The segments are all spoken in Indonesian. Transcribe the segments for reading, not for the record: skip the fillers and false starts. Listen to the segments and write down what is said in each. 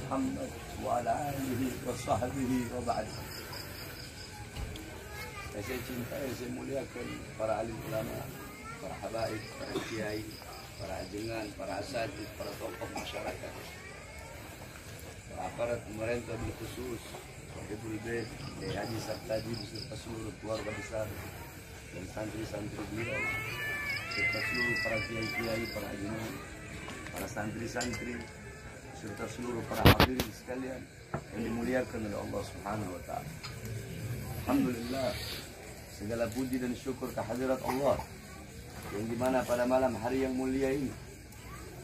Muhammad wa ala alihi wa sahbihi wa ba'd. Saya cintai, saya muliakan para alim ulama, para habaib, para kiai, para ajengan, para asatidz, para tokoh masyarakat, para aparat pemerintah bil khusus, Habibul Bait, Haji Sartaji beserta seluruh keluarga besar dan santri-santri beliau, serta seluruh para kiai-kiai, para ajengan, para santri-santri, serta seluruh para hadirin sekalian yang dimuliakan oleh Allah Subhanahu wa taala. Alhamdulillah, segala puji dan syukur kehadirat Allah yang dimana pada malam hari yang mulia ini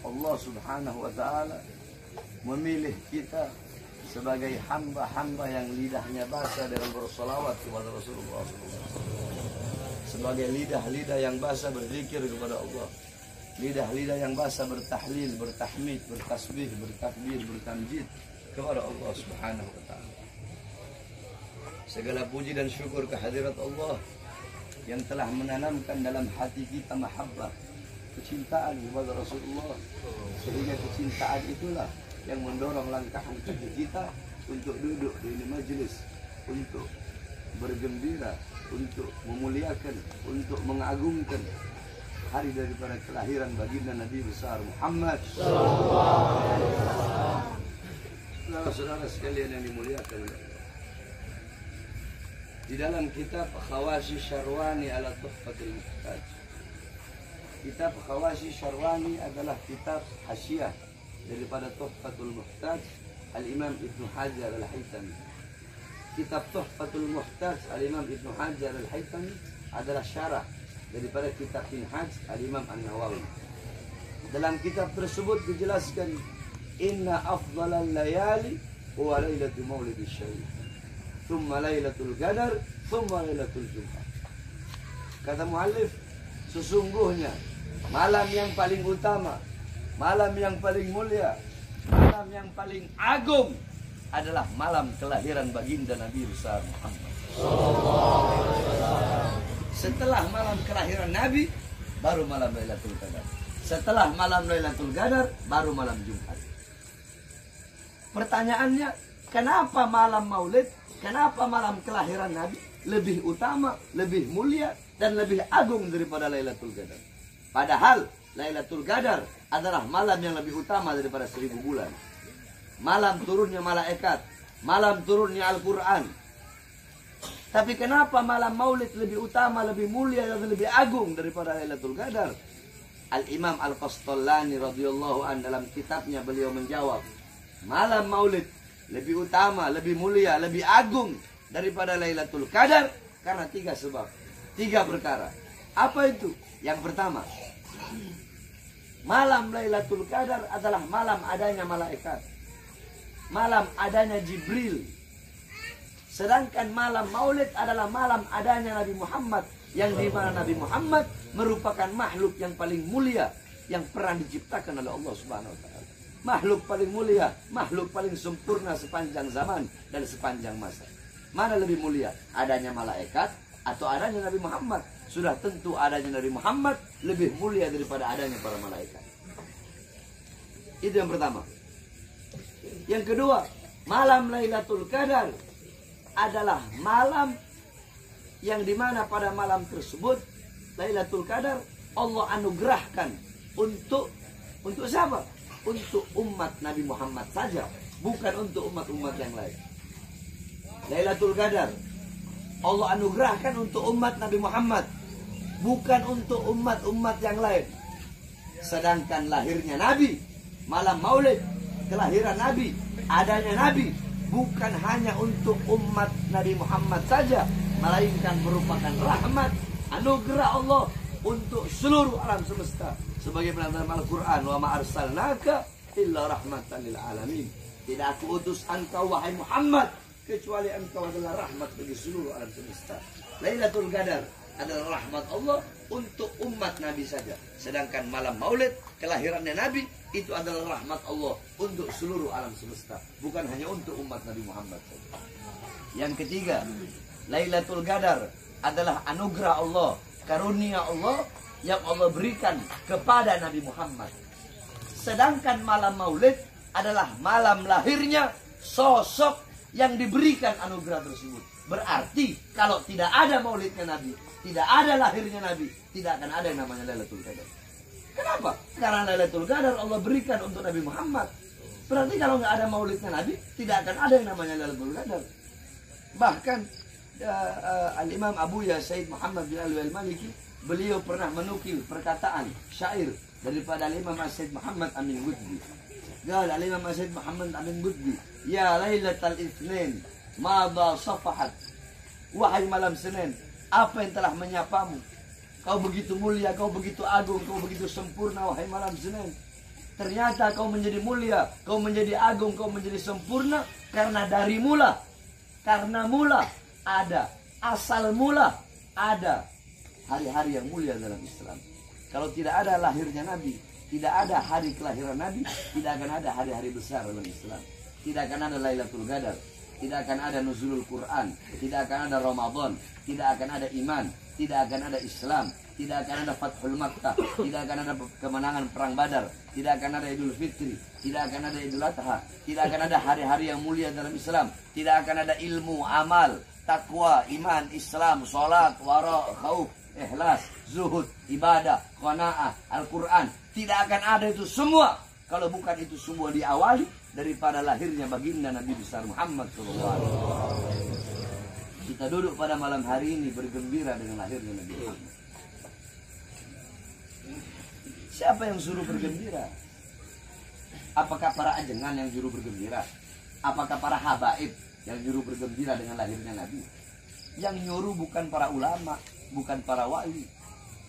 Allah Subhanahu wa taala memilih kita sebagai hamba-hamba yang lidahnya basah dalam bersolawat kepada Rasulullah SAW, sebagai lidah-lidah yang basah berzikir kepada Allah, lidah-lidah yang basah bertahlil, bertahmid, bertasbih, bertakbir, bertamjid kepada Allah Subhanahu wa taala. Segala puji dan syukur kehadirat Allah yang telah menanamkan dalam hati kita mahabbah, kecintaan kepada Rasulullah, sehingga kecintaan itulah yang mendorong langkah kita untuk duduk di majelis, untuk bergembira, untuk memuliakan, untuk mengagungkan hari daripada kelahiran baginda Nabi besar Muhammad sallallahu alaihi wasallam. Saudara-saudara sekalian yang dimuliakan, di dalam kitab Khawashi Syarwani ala Tuhfatul Muhtaj, kitab Khawashi Syarwani adalah kitab hasyiah daripada Tuhfatul Muhtaj Al-Imam Ibnu Hajar Al-Haytami. Kitab Tuhfatul Muhtaj Al-Imam Ibnu Hajar Al-Haytami adalah syarah daripada kitab Minhaj Al-Imam An-Nawawi. Dalam kitab tersebut dijelaskan, inna afdalal layali huwa lailatul maulidis syarif, thumma lailatul qadar, thumma lailatul jum'ah. Kata muallif, sesungguhnya malam yang paling utama, malam yang paling mulia, malam yang paling agung adalah malam kelahiran baginda Nabi besar Muhammad sallallahu alaihi wasallam. Setelah malam kelahiran Nabi, baru malam Lailatul Qadar. Setelah malam Lailatul Qadar, baru malam Jumat. Pertanyaannya, kenapa malam Maulid, kenapa malam kelahiran Nabi lebih utama, lebih mulia, dan lebih agung daripada Lailatul Qadar? Padahal Lailatul Qadar adalah malam yang lebih utama daripada 1000 bulan. Malam turunnya malaikat, malam turunnya Al-Quran. Tapi kenapa malam Maulid lebih utama, lebih mulia, dan lebih agung daripada Lailatul Qadar? Al-Imam Al-Qastallani radhiyallahu an dalam kitabnya beliau menjawab, malam Maulid lebih utama, lebih mulia, lebih agung daripada Lailatul Qadar karena 3 sebab, 3 perkara. Apa itu? Yang pertama, malam Lailatul Qadar adalah malam adanya malaikat, malam adanya Jibril. Sedangkan malam Maulid adalah malam adanya Nabi Muhammad, yang dimana Nabi Muhammad merupakan makhluk yang paling mulia yang pernah diciptakan oleh Allah Subhanahu wa taala. Makhluk paling mulia, makhluk paling sempurna sepanjang zaman dan sepanjang masa. Mana lebih mulia? Adanya malaikat atau adanya Nabi Muhammad? Sudah tentu adanya Nabi Muhammad lebih mulia daripada adanya para malaikat. Itu yang pertama. Yang kedua, malam Lailatul Qadar adalah malam yang dimana pada malam tersebut Lailatul Qadar Allah anugerahkan untuk siapa? Untuk umat Nabi Muhammad saja, bukan untuk umat-umat yang lain. Lailatul Qadar Allah anugerahkan untuk umat Nabi Muhammad, bukan untuk umat-umat yang lain. Sedangkan lahirnya Nabi, malam Maulid, kelahiran Nabi, adanya Nabi, bukan hanya untuk umat Nabi Muhammad saja, melainkan merupakan rahmat, anugerah Allah untuk seluruh alam semesta. Sebagaimana dalam Al-Quran, wa ma arsalnaka illa rahmatan lil alamin. Tidak aku utus engkau wahai Muhammad kecuali engkau adalah rahmat bagi seluruh alam semesta. Lailatul Qadar adalah rahmat Allah untuk umat Nabi saja. Sedangkan malam Maulid, kelahirannya Nabi, itu adalah rahmat Allah untuk seluruh alam semesta, bukan hanya untuk umat Nabi Muhammad saja. Yang ketiga, Lailatul Qadar adalah anugerah Allah, karunia Allah yang Allah berikan kepada Nabi Muhammad. Sedangkan malam Maulid adalah malam lahirnya sosok yang diberikan anugerah tersebut. Berarti kalau tidak ada maulidnya Nabi, tidak ada lahirnya Nabi, tidak akan ada yang namanya Lailatul Qadar. Kenapa? Karena Lailatul Qadar Allah berikan untuk Nabi Muhammad. Berarti kalau nggak ada maulidnya Nabi, tidak akan ada yang namanya Lailatul Qadar. Bahkan Al-Imam Abu Ya Said Muhammad bin Alwi Al-Maliki, beliau pernah menukil perkataan syair daripada Al-Imam Said Muhammad Amin Buddi. Al-Imam Said Muhammad Amin Buddi, ya Lailatul Itsnin madha safahat, wahai malam Senin, apa yang telah menyapamu? Kau begitu mulia, kau begitu agung, kau begitu sempurna, wahai malam Senin. Ternyata kau menjadi mulia, kau menjadi agung, kau menjadi sempurna karena dari mula. Karena mula ada, asal mula ada hari-hari yang mulia dalam Islam. Kalau tidak ada lahirnya Nabi, tidak ada hari kelahiran Nabi, tidak akan ada hari-hari besar dalam Islam. Tidak akan ada Lailatul Qadar, tidak akan ada nuzulul Quran, tidak akan ada Ramadan, tidak akan ada iman, tidak akan ada Islam, tidak akan ada Fathul Makkah, tidak akan ada kemenangan perang Badar, tidak akan ada Idul Fitri, tidak akan ada Idul Adha, tidak akan ada hari-hari yang mulia dalam Islam, tidak akan ada ilmu, amal, takwa, iman, Islam, salat, wara, khauf, ikhlas, zuhud, ibadah, qanaah, Al-Quran. Tidak akan ada itu semua kalau bukan itu semua diawali daripada lahirnya baginda Nabi besar Muhammad SAW. Kita duduk pada malam hari ini bergembira dengan lahirnya Nabi Muhammad. Siapa yang suruh bergembira? Apakah para ajengan yang suruh bergembira? Apakah para habaib yang suruh bergembira dengan lahirnya Nabi? Yang nyuruh bukan para ulama, bukan para wali.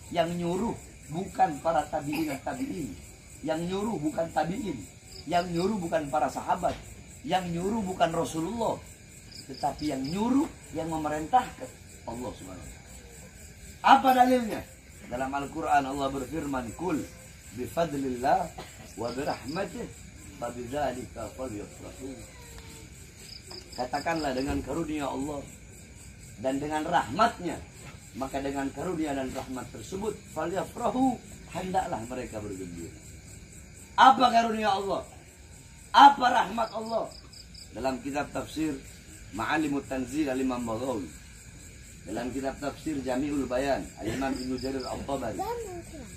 Yang nyuruh bukan para tabi'in dan tabi'in. Yang nyuruh bukan tabi'in. Yang nyuruh bukan para sahabat. Yang nyuruh bukan Rasulullah. Tetapi yang nyuruh, yang memerintahkan Allah SWT. Apa dalilnya? Dalam Al-Quran Allah berfirman, Kul bifadlillah wa birahmatih fabidzalika falyafrahu. Katakanlah dengan karunia Allah dan dengan rahmatnya, maka dengan karunia dan rahmat tersebut falyafrahu, hendaklah mereka bergembira. Apa karunia Allah? Apa rahmat Allah? Dalam kitab tafsir Ma'alimut Tanzil Al-Imam Baghawi, dalam kitab tafsir Jami'ul Bayan Al-Imam Ibnu Jarir Al-Tabari,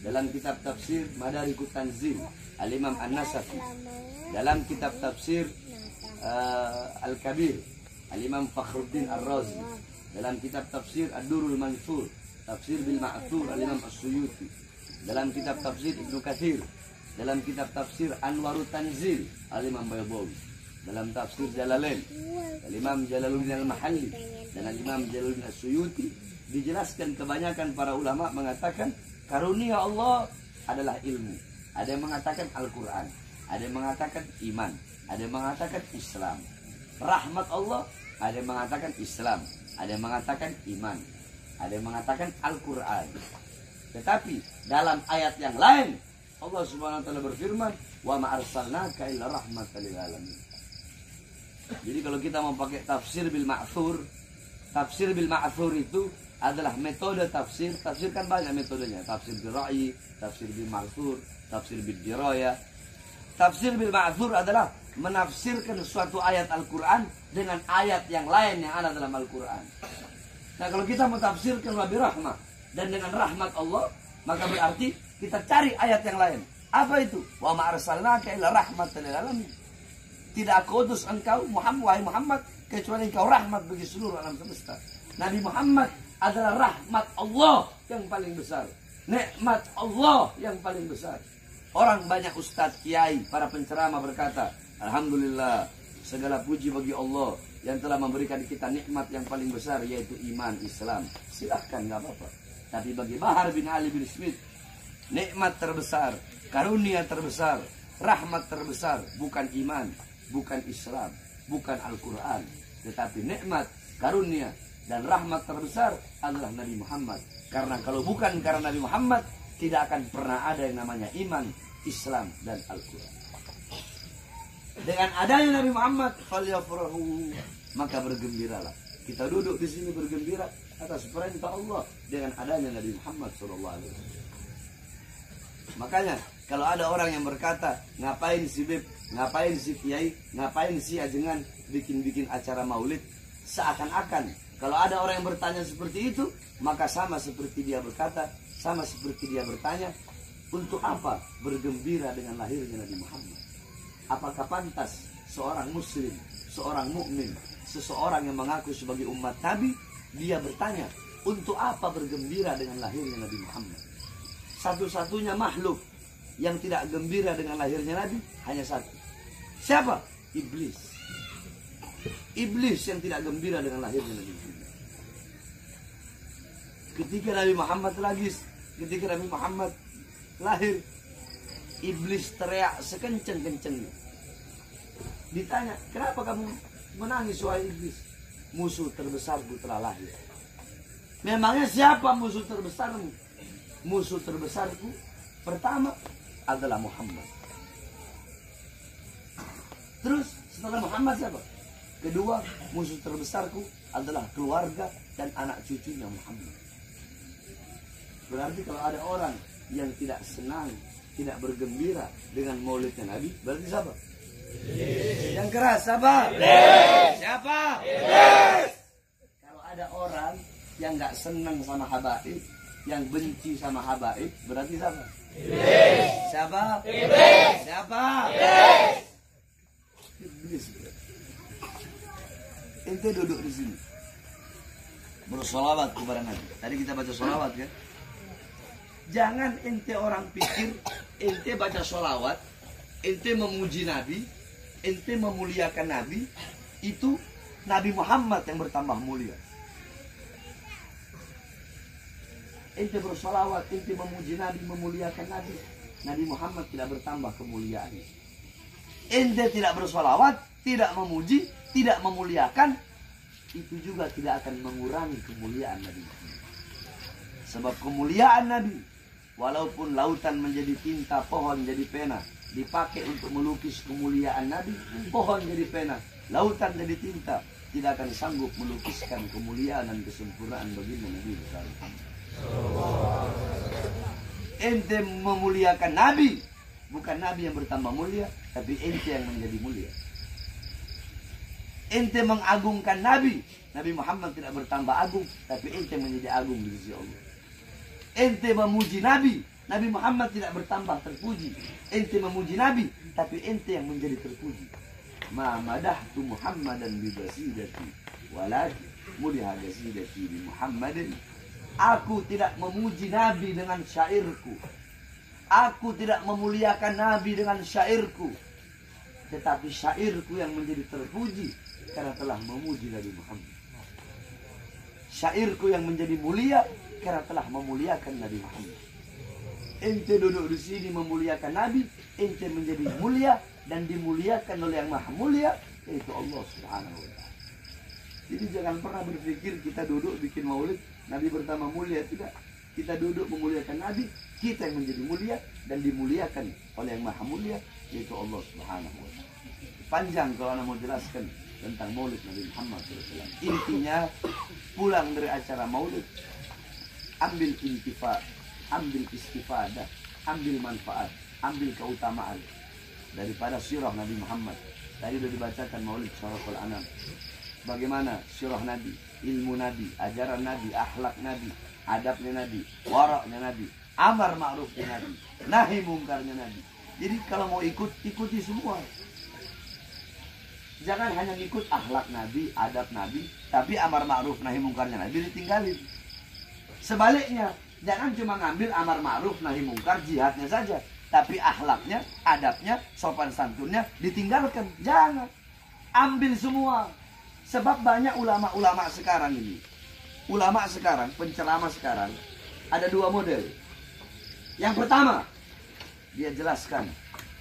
dalam kitab tafsir Madarikut Tanzil Al-Imam An-Nasafi, dalam kitab tafsir Al-Kabir Al-Imam Fakhruddin Ar-Razi, dalam kitab tafsir Ad-Durul Mansur Tafsir bil Ma'thur Al-Imam As-Suyuti, dalam kitab tafsir Ibnu Katsir, dalam kitab tafsir Anwarut Tanzil Al-Imam Baydawi, dalam tafsir Jalalain Al-Imam Jalaluddin Al-Mahalli dan Al-Imam Jalaluddin As-Suyuti, dijelaskan kebanyakan para ulama mengatakan karunia Allah adalah ilmu. Ada yang mengatakan Al-Quran, ada yang mengatakan iman, ada yang mengatakan Islam. Rahmat Allah, ada yang mengatakan Islam, ada yang mengatakan iman, ada yang mengatakan Al-Quran. Tetapi dalam ayat yang lain Allah Subhanahu wa taala berfirman, "Wa ma arsalnaka illa rahmatan lil alamin." Jadi kalau kita mau pakai tafsir bil ma'thur, tafsir bil ma'thur itu adalah metode tafsir. Tafsir kan banyak metodenya. Tafsir bil ra'yi, tafsir bil ma'thur, tafsir bil dirayah. Tafsir bil ma'thur adalah menafsirkan suatu ayat Al-Quran dengan ayat yang lain yang ada dalam Al-Quran. Nah, kalau kita mau tafsirkan wa bi rahmah dan dengan rahmat Allah, maka berarti kita cari ayat yang lain. Apa itu? Wa ma arsalnaka illa rahmatan lil alamin. Tidak aku utus engkau Muhammad, wahai Muhammad, kecuali engkau rahmat bagi seluruh alam semesta. Nabi Muhammad adalah rahmat Allah yang paling besar, nikmat Allah yang paling besar. Orang banyak ustadz, kiai, para penceramah berkata, alhamdulillah, segala puji bagi Allah yang telah memberikan kita nikmat yang paling besar, yaitu iman Islam. Silahkan, nggak apa-apa. Tapi bagi Bahar bin Ali bin Smith, nikmat terbesar, karunia terbesar, rahmat terbesar bukan iman, bukan Islam, bukan Al-Quran, tetapi nikmat, karunia, dan rahmat terbesar adalah Nabi Muhammad. Karena kalau bukan karena Nabi Muhammad, tidak akan pernah ada yang namanya iman, Islam, dan Al-Quran. Dengan adanya Nabi Muhammad, falyafrahu, maka bergembiralah. Kita duduk di sini bergembira atas perintah Allah dengan adanya Nabi Muhammad SAW. Makanya kalau ada orang yang berkata, ngapain si Beb, ngapain si Kiai, ngapain si Ajengan bikin-bikin acara maulid, seakan-akan kalau ada orang yang bertanya seperti itu, maka sama seperti dia berkata, sama seperti dia bertanya, untuk apa bergembira dengan lahirnya Nabi Muhammad? Apakah pantas seorang muslim, seorang mukmin, seseorang yang mengaku sebagai umat Nabi, dia bertanya, untuk apa bergembira dengan lahirnya Nabi Muhammad? Satu-satunya makhluk yang tidak gembira dengan lahirnya Nabi hanya satu. Siapa? Iblis. Iblis yang tidak gembira dengan lahirnya Nabi Muhammad. Ketika Nabi Muhammad lahir, iblis teriak sekenceng-kencengnya. Ditanya, kenapa kamu menangis wahai iblis? Musuh terbesarku telah lahir. Memangnya siapa musuh terbesarmu? Musuh terbesarku pertama adalah Muhammad. Terus setelah Muhammad siapa? Kedua, musuh terbesarku adalah keluarga dan anak cucunya Muhammad. Berarti kalau ada orang yang tidak senang, tidak bergembira dengan maulidnya Nabi, berarti siapa? Yang keras, siapa? Siapa? Kalau ada orang yang nggak senang sama habaib, yang benci sama habaib, berarti siapa? Siapa? Siapa? Iblis. Ente duduk di sini bersolawat kepada Nabi. Tadi kita baca solawat kan? Jangan ente orang pikir ente baca solawat, ente memuji Nabi, ente memuliakan Nabi, itu Nabi Muhammad yang bertambah mulia. Ente bersolawat, ente memuji Nabi, memuliakan Nabi, Nabi Muhammad tidak bertambah kemuliaan. Ente tidak bersolawat, tidak memuji, tidak memuliakan, itu juga tidak akan mengurangi kemuliaan Nabi Muhammad. Sebab kemuliaan Nabi, walaupun lautan menjadi tinta, pohon jadi pena, dipakai untuk melukis kemuliaan Nabi, pohon jadi pena, lautan jadi tinta, tidak akan sanggup melukiskan kemuliaan dan kesempurnaan baginda Nabi Muhammad. Ente memuliakan Nabi, bukan Nabi yang bertambah mulia, tapi ente yang menjadi mulia. Ente mengagungkan Nabi, Nabi Muhammad tidak bertambah agung, tapi ente menjadi agung di sisi Allah. Ente memuji Nabi, Nabi Muhammad tidak bertambah terpuji. Ente memuji Nabi, tapi ente yang menjadi terpuji. Ma madahtu Muhammadan bi qasidati walakin muliha qasidati bi Muhammadin. Aku tidak memuji Nabi dengan syairku. Aku tidak memuliakan Nabi dengan syairku. Tetapi syairku yang menjadi terpuji karena telah memuji Nabi Muhammad. Syairku yang menjadi mulia karena telah memuliakan Nabi Muhammad. Ente duduk di sini memuliakan Nabi, ente menjadi mulia dan dimuliakan oleh yang maha mulia, yaitu Allah Subhanahu wa ta'ala. Jadi jangan pernah berpikir kita duduk bikin maulid, Nabi bertambah mulia. Tidak. Kita duduk memuliakan Nabi, kita yang menjadi mulia dan dimuliakan oleh yang maha mulia, yaitu Allah Subhanahu wa ta'ala. Panjang kalau anda mau jelaskan tentang maulid Nabi Muhammad SAW. Intinya, pulang dari acara maulid, ambil intifad, ambil istifadah, ambil manfaat, ambil keutamaan daripada sirah Nabi Muhammad. Tadi sudah dibacakan maulid Syaraful Anam. Bagaimana sirah Nabi, ilmu Nabi, ajaran Nabi, akhlak Nabi, adabnya Nabi, waraknya Nabi, amar ma'rufnya Nabi, nahi mungkarnya Nabi. Jadi kalau mau ikut, ikuti semua. Jangan hanya ikut akhlak Nabi, adab Nabi, tapi amar ma'ruf nahi mungkarnya Nabi ditinggalin. Sebaliknya, jangan cuma ngambil amar ma'ruf nahi mungkar jihadnya saja, tapi akhlaknya, adabnya, sopan santunnya ditinggalkan. Jangan. Ambil semua. Sebab banyak ulama-ulama sekarang ini. Ulama sekarang, penceramah sekarang, ada dua model. Yang pertama, dia jelaskan,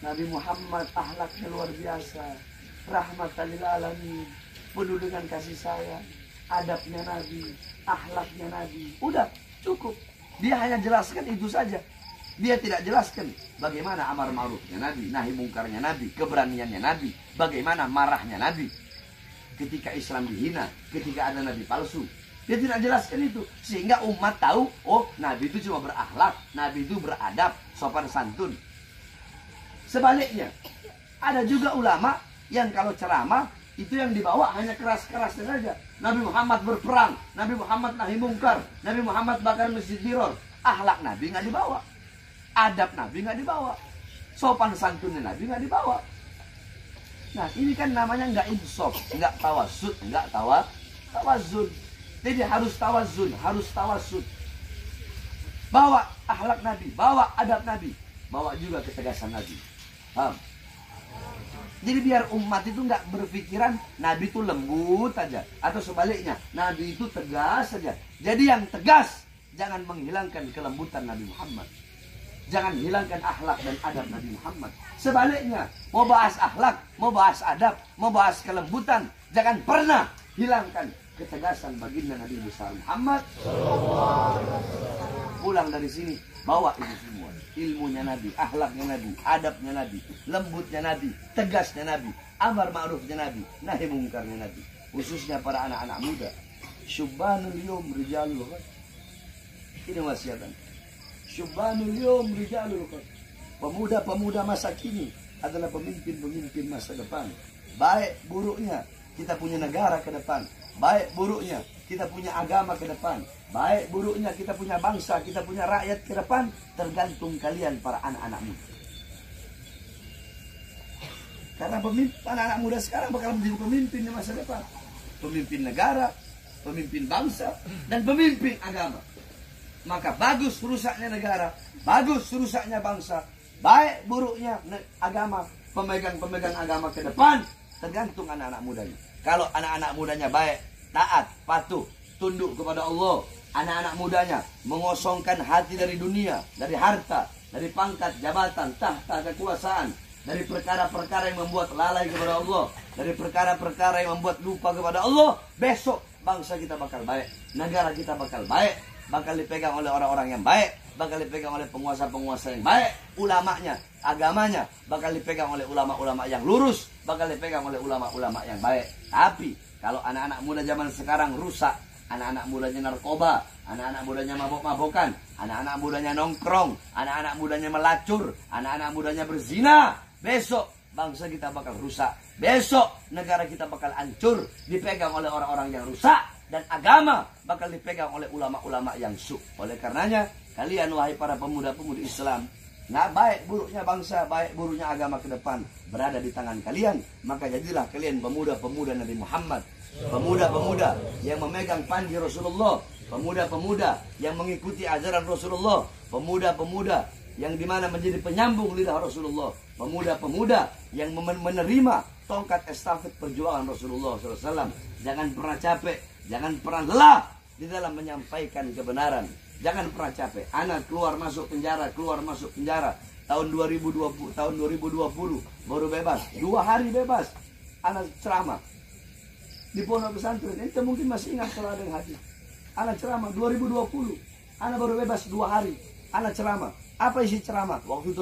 Nabi Muhammad akhlaknya luar biasa, rahmatan lil alamin, penuh dengan kasih sayang, adabnya Nabi, akhlaknya Nabi. Udah, cukup. Dia hanya jelaskan itu saja. Dia tidak jelaskan bagaimana amar ma'rufnya Nabi, nahi mungkarnya Nabi, keberaniannya Nabi, bagaimana marahnya Nabi ketika Islam dihina, ketika ada Nabi palsu, Dia tidak jelaskan itu. Sehingga umat tahu, oh Nabi itu cuma berakhlak, Nabi itu beradab, sopan santun. Sebaliknya, ada juga ulama yang kalau ceramah, itu yang dibawa hanya keras-kerasnya saja. Nabi Muhammad berperang, Nabi Muhammad nahi mungkar, Nabi Muhammad bakar masjid Diror. Akhlak Nabi nggak dibawa, adab Nabi nggak dibawa, sopan santunnya Nabi nggak dibawa. Nah ini kan namanya nggak insaf, nggak tawasud, nggak tawazun. Jadi harus tawazun, harus tawasud. Bawa akhlak Nabi, bawa adab Nabi, bawa juga ketegasan Nabi. Paham? Jadi biar umat itu nggak berpikiran Nabi itu lembut aja, atau sebaliknya Nabi itu tegas saja. Jadi yang tegas jangan menghilangkan kelembutan Nabi Muhammad, jangan hilangkan akhlak dan adab Nabi Muhammad. Sebaliknya mau bahas akhlak, mau bahas adab, mau bahas kelembutan, jangan pernah hilangkan ketegasan baginda Nabi besar Muhammad. Pulang dari sini bawa itu semua, ilmunya Nabi, akhlaknya Nabi, adabnya Nabi, lembutnya Nabi, tegasnya Nabi, amar ma'rufnya Nabi, nahi mungkarnya Nabi. Khususnya para anak-anak muda. Syubbanul yawm rijalul ghad. Ini wasiatan. Syubbanul yawm rijalul ghad. Pemuda-pemuda masa kini adalah pemimpin-pemimpin masa depan. Baik buruknya kita punya negara ke depan, baik buruknya kita punya agama ke depan, baik buruknya kita punya bangsa, kita punya rakyat ke depan, tergantung kalian para anak-anak muda. Karena anak-anak muda sekarang bakal menjadi pemimpin di masa depan. Pemimpin negara, pemimpin bangsa, dan pemimpin agama. Maka bagus rusaknya negara, bagus rusaknya bangsa, baik buruknya agama, pemegang-pemegang agama ke depan, tergantung anak-anak mudanya. Kalau anak-anak mudanya baik, taat, patuh, tunduk kepada Allah, anak-anak mudanya mengosongkan hati dari dunia, dari harta, dari pangkat, jabatan, tahta, kekuasaan, dari perkara-perkara yang membuat lalai kepada Allah, dari perkara-perkara yang membuat lupa kepada Allah, besok bangsa kita bakal baik, negara kita bakal baik, bakal dipegang oleh orang-orang yang baik, bakal dipegang oleh penguasa-penguasa yang baik, ulamanya, agamanya bakal dipegang oleh ulama-ulama yang lurus, bakal dipegang oleh ulama-ulama yang baik. Tapi kalau anak-anak muda zaman sekarang rusak, anak-anak mudanya narkoba, anak-anak mudanya mabok-mabokan, anak-anak mudanya nongkrong, anak-anak mudanya melacur, anak-anak mudanya berzina, besok bangsa kita bakal rusak, besok negara kita bakal hancur, dipegang oleh orang-orang yang rusak, dan agama bakal dipegang oleh ulama-ulama yang su. Oleh karenanya, kalian wahai para pemuda-pemudi Islam, nah baik buruknya bangsa, baik buruknya agama ke depan berada di tangan kalian. Maka jadilah kalian pemuda-pemuda Nabi Muhammad, pemuda-pemuda yang memegang panji Rasulullah, pemuda-pemuda yang mengikuti ajaran Rasulullah, pemuda-pemuda yang dimana menjadi penyambung lidah Rasulullah, pemuda-pemuda yang menerima tongkat estafet perjuangan Rasulullah SAW. Jangan pernah capek, jangan pernah lelah di dalam menyampaikan kebenaran. Jangan pernah capek. Anak keluar masuk penjara, keluar masuk penjara. Tahun 2020 baru bebas. 2 hari bebas. Anak ceramah di pondok pesantren. Itu mungkin masih ingat kalau ada yang hadir. Anak ceramah 2020. Anak baru bebas 2 hari. Anak ceramah. Apa isi ceramah? Waktu itu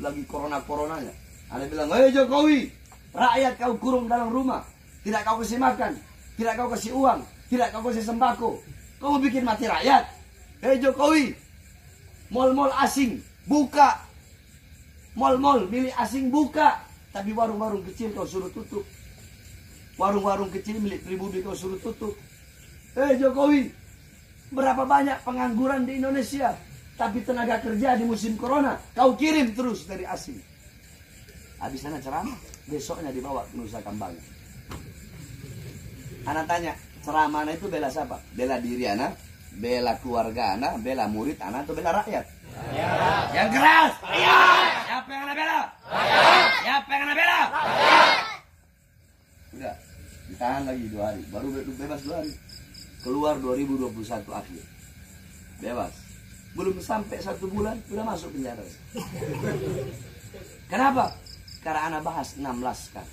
lagi corona-coronanya. Anak bilang, "Hei Jokowi, rakyat kau kurung dalam rumah. Tidak kau kasih makan, tidak kau kasih uang, tidak kau kasih sembako. Kau mau bikin mati rakyat? Hei Jokowi, mal-mal asing buka, mal-mal milik asing buka, tapi warung-warung kecil kau suruh tutup. Warung-warung kecil milik pribumi kau suruh tutup. Hei Jokowi, berapa banyak pengangguran di Indonesia, tapi tenaga kerja di musim corona kau kirim terus dari asing." Habis sana ceramah, besoknya dibawa ke Nusa Kambangan. Anak tanya, ceramah itu bela siapa? Bela diri anak, bela keluarga anak, bela murid anak, atau bela rakyat? Rakyat. Yang keras. Rakyat. Siapa yang anak bela? Rakyat. Siapa yang anak bela? Rakyat. Udah, ditahan lagi 2 hari, baru bebas 2 hari. Keluar 2021 akhir. Bebas. Belum sampai 1 bulan, udah masuk penjara. Kenapa? Karena anak bahas 6 laskar.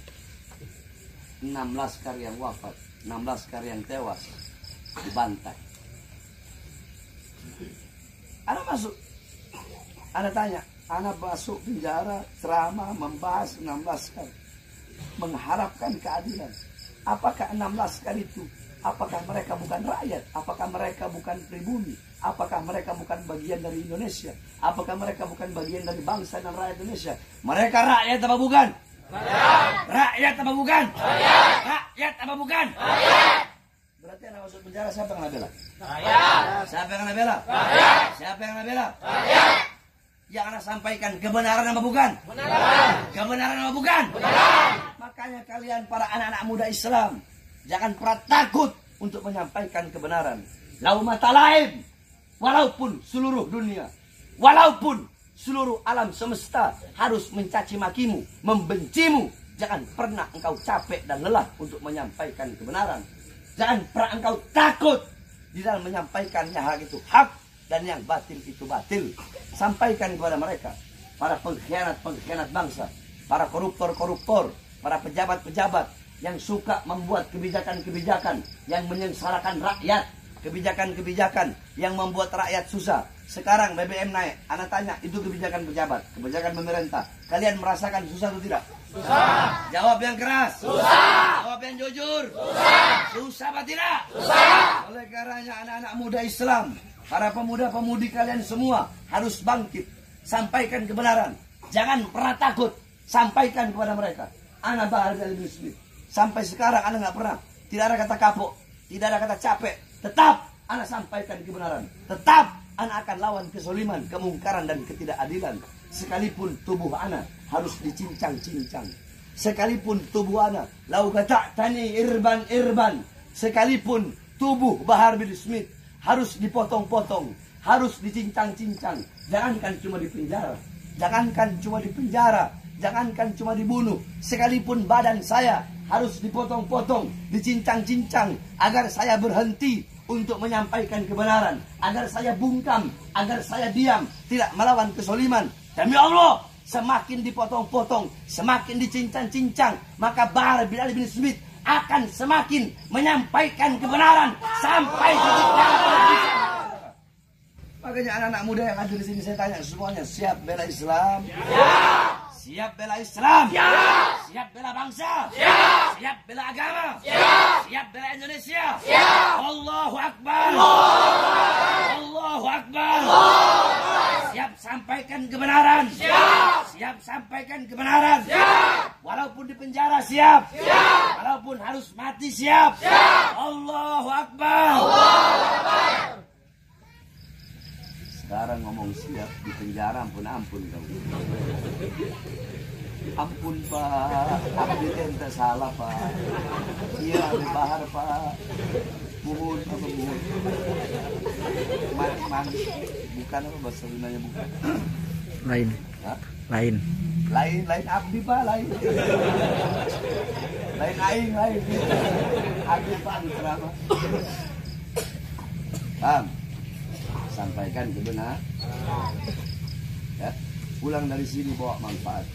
6 laskar yang wafat, 6 laskar yang tewas, dibantai. Anak masuk. Anak tanya, anak masuk penjara, ceramah, membahas 6 laskar, mengharapkan keadilan. Apakah 6 laskar itu Apakah mereka bukan rakyat? Apakah mereka bukan pribumi? Apakah mereka bukan bagian dari Indonesia? Apakah mereka bukan bagian dari bangsa dan rakyat Indonesia? Mereka rakyat apa bukan? Rakyat apa bukan? Rakyat apa bukan? Berarti anak masuk penjara siapa yang bela? Siapa yang bela? Siapa yang bela? Yang anak sampaikan kebenaran apa bukan? Kebenaran apa bukan? Makanya kalian para anak-anak muda Islam jangan pernah takut untuk menyampaikan kebenaran. Lau mata lain, walaupun seluruh dunia, walaupun seluruh alam semesta harus mencaci makimu, membencimu, jangan pernah engkau capek dan lelah untuk menyampaikan kebenaran. Jangan pernah engkau takut di dalam menyampaikan yang hak itu hak dan yang batil itu batil. Sampaikan kepada mereka, para pengkhianat-pengkhianat bangsa, para koruptor-koruptor, para pejabat-pejabat yang suka membuat kebijakan-kebijakan yang menyengsarakan rakyat, kebijakan-kebijakan yang membuat rakyat susah. Sekarang BBM naik, anak tanya, itu kebijakan pejabat, kebijakan pemerintah. Kalian merasakan susah atau tidak? Susah. Jawab yang keras. Susah. Jawab yang jujur. Susah. Susah apa tidak? Susah. Oleh karenanya anak-anak muda Islam, para pemuda-pemudi kalian semua harus bangkit. Sampaikan kebenaran. Jangan pernah takut. Sampaikan kepada mereka. Anak Bahar bin Smith. Sampai sekarang anak nggak pernah. Tidak ada kata kapok. Tidak ada kata capek. Tetap anak sampaikan kebenaran. Tetap anak akan lawan kezaliman, kemungkaran dan ketidakadilan. Sekalipun tubuh anak harus dicincang-cincang. Sekalipun tubuh anak lau gata'tani irban. Sekalipun tubuh Bahar bin Smith harus dipotong-potong, harus dicincang-cincang. Jangankan cuma di penjara, jangankan cuma di penjara, jangankan cuma dibunuh. Sekalipun badan saya harus dipotong-potong, dicincang-cincang agar saya berhenti untuk menyampaikan kebenaran, agar saya bungkam, agar saya diam, tidak melawan kezaliman. Demi Allah, semakin dipotong-potong, semakin dicincang-cincang, maka Bahar bin Smith akan semakin menyampaikan kebenaran sampai titik darah. Makanya anak-anak muda yang ada di sini saya tanya semuanya, siap bela Islam? Ya. Siap bela Islam? Ya. Siap bela bangsa? Ya. Siap bela agama? Ya. Siap bela Indonesia? Ya. Allahu Akbar. Allahu Akbar. Siap sampaikan kebenaran? Siap. Siap sampaikan kebenaran? Siap. Walaupun di penjara siap? Siap. Walaupun harus mati siap? Siap. Allahu Akbar. Allahu Akbar. Sekarang ngomong siap di penjara, ampun kamu. Ampun Pak, abdi ente salah Pak. Iya Abdi Bahar Pak. Muhun apa muhun? Bukan apa bahasa Sundanya bukan? Lain. Hah? Lain Abdi Pak, lain. Lain aing, lain. Abdi Pak di ceramah. Sampaikan kebenaran. Ya, pulang dari sini bawa manfaat,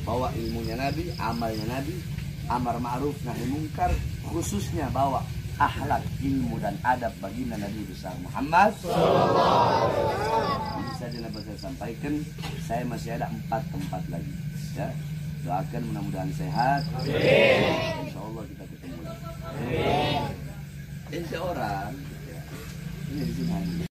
bawa ilmunya Nabi, amalnya Nabi, amar ma'ruf nahi mungkar, khususnya bawa akhlak, ilmu dan adab baginda Nabi besar Muhammad. Ini saja yang dapat saya sampaikan. Saya masih ada 4 tempat lagi. Ya, doakan mudah-mudahan sehat. Insya Allah kita ketemu lagi. Ini orang, ya, ini di sini.